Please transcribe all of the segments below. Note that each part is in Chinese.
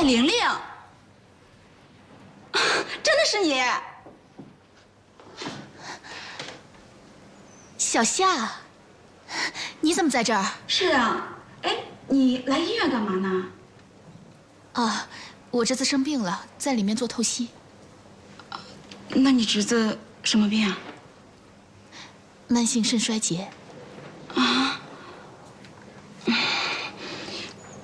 麦玲玲，真的是你！小夏，你怎么在这儿？是啊，哎，你来医院干嘛呢？啊，我侄子生病了，在里面做透析。那你侄子什么病啊？慢性肾衰竭。啊。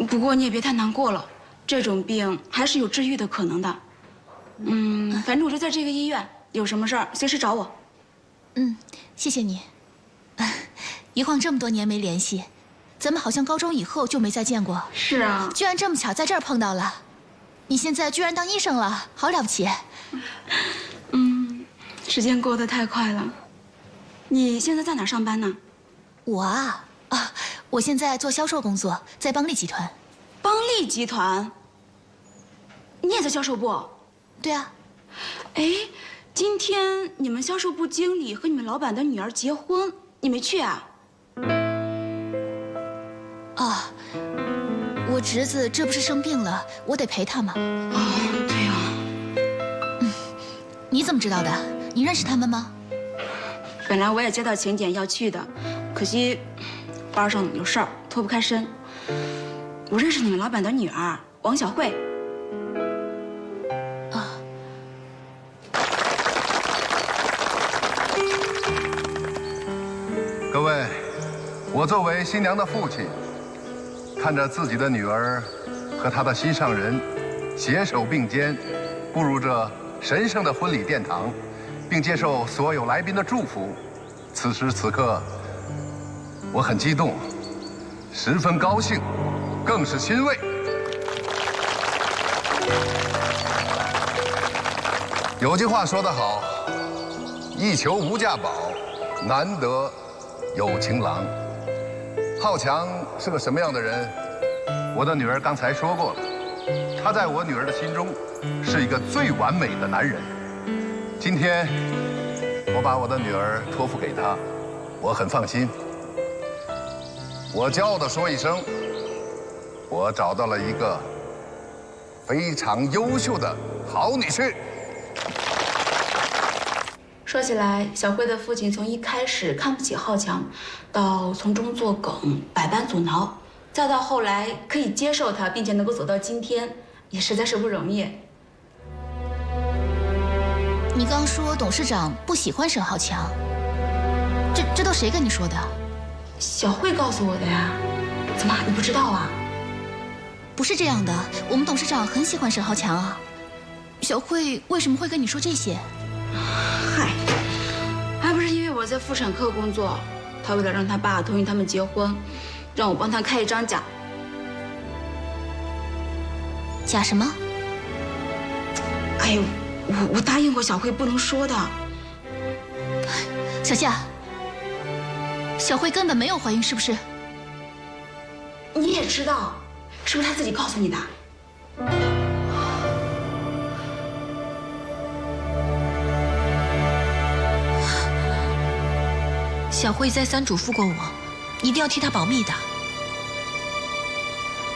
不过你也别太难过了，这种病还是有治愈的可能的。反正我就在这个医院，有什么事儿随时找我。谢谢你。一晃这么多年没联系，咱们好像高中以后就没再见过。是啊，居然这么巧在这儿碰到了。你现在居然当医生了，好了不起。时间过得太快了。你现在在哪儿上班呢？我我现在做销售工作，在邦利集团。邦利集团？你也在销售部？对啊。哎，今天你们销售部经理和你们老板的女儿结婚，你没去啊？我侄子这不是生病了，我得陪他嘛。对啊。你怎么知道的？你认识他们吗？本来我也接到请柬要去的，可惜班上有事儿脱不开身。我认识你们老板的女儿王小慧。各位，我作为新娘的父亲，看着自己的女儿和她的心上人携手并肩，步入这神圣的婚礼殿堂，并接受所有来宾的祝福，此时此刻，我很激动，十分高兴，更是欣慰。有句话说得好，一求无价宝，难得有情郎。浩强是个什么样的人？我的女儿刚才说过了，他在我女儿的心中是一个最完美的男人。今天我把我的女儿托付给他，我很放心。我骄傲地说一声，我找到了一个非常优秀的好女婿。说起来，小慧的父亲从一开始看不起浩强，到从中作梗、百般阻挠，再到后来可以接受他，并且能够走到今天，也实在是不容易。你刚说董事长不喜欢沈浩强，这都谁跟你说的？小慧告诉我的呀。怎么，你不知道啊？不是这样的，我们董事长很喜欢沈浩强啊。小慧为什么会跟你说这些？嗨，还不是因为我在妇产科工作，他为了让他爸同意他们结婚，让我帮他开一张假。假什么？哎呦，我答应过小慧不能说的。小夏，小慧根本没有怀孕，是不是？你也知道，是不是他自己告诉你的？小慧再三嘱咐过我，一定要替她保密的。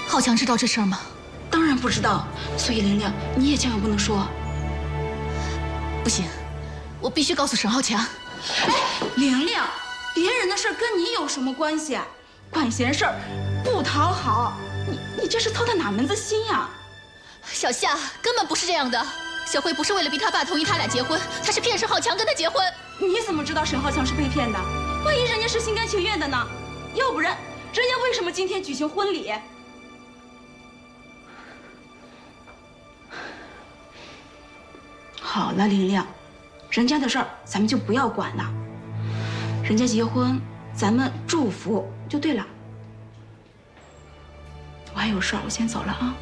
浩强知道这事儿吗？当然不知道，所以玲玲，你也千万不能说。不行，我必须告诉沈浩强。哎，玲玲，别人的事儿跟你有什么关系啊？管闲事儿，不讨好，你这是操的哪门子心呀？小夏根本不是这样的，小慧不是为了逼他爸同意他俩结婚，她是骗沈浩强跟他结婚。你怎么知道沈浩强是被骗的？万一人家是心甘情愿的呢？要不然，人家为什么今天举行婚礼？好了，玲玲，人家的事儿咱们就不要管了。人家结婚，咱们祝福就对了。我还有事儿，我先走了啊。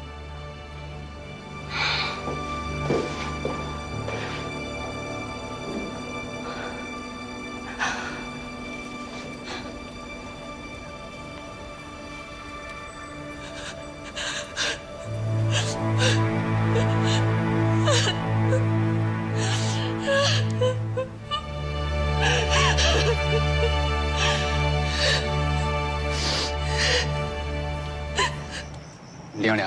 玲玲，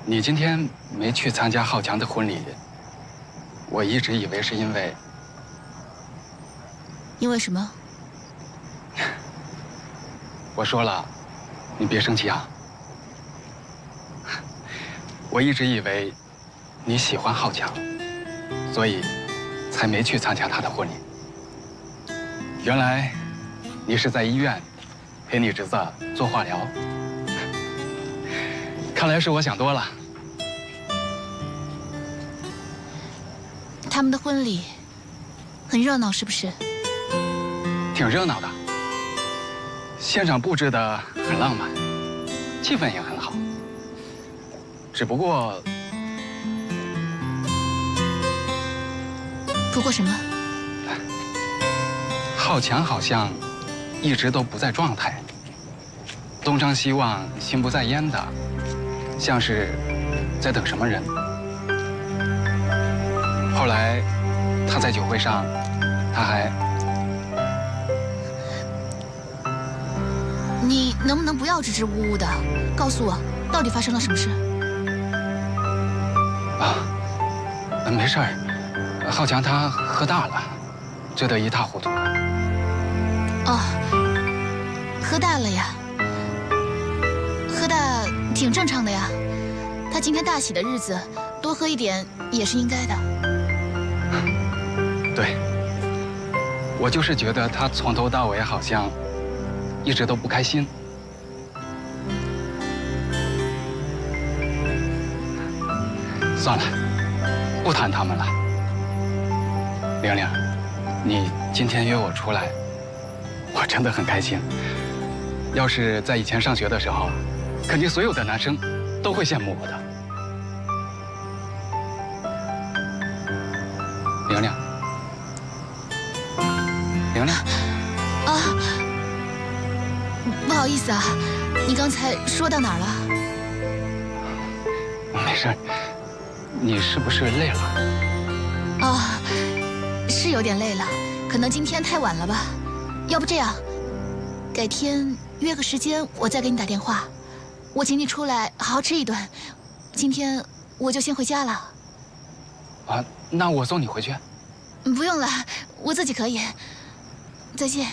你今天没去参加浩强的婚礼，我一直以为是因为什么？我说了，你别生气啊。我一直以为你喜欢浩强，所以才没去参加他的婚礼。原来你是在医院陪你侄子做化疗。看来是我想多了。他们的婚礼很热闹，是不是？挺热闹的，现场布置的很浪漫，气氛也很好。只不过，什么？浩强好像一直都不在状态，东张西望、心不在焉的，像是在等什么人。后来他在酒会上，他还……你能不能不要支支吾吾的，告诉我到底发生了什么事？没事儿，浩强他喝大了，醉得一塌糊涂的。哦，喝大了呀，喝大挺正常的呀。他今天大喜的日子，多喝一点也是应该的。对，我就是觉得他从头到尾好像一直都不开心。算了，不谈他们了。玲玲，你今天约我出来，我真的很开心。要是在以前上学的时候，肯定所有的男生都会羡慕我的。玲玲，玲玲，不好意思啊，你刚才说到哪儿了？没事，你是不是累了？是有点累了，可能今天太晚了吧。要不这样，改天约个时间，我再给你打电话，我请你出来好好吃一顿。今天我就先回家了。那我送你回去。不用了，我自己可以。再见。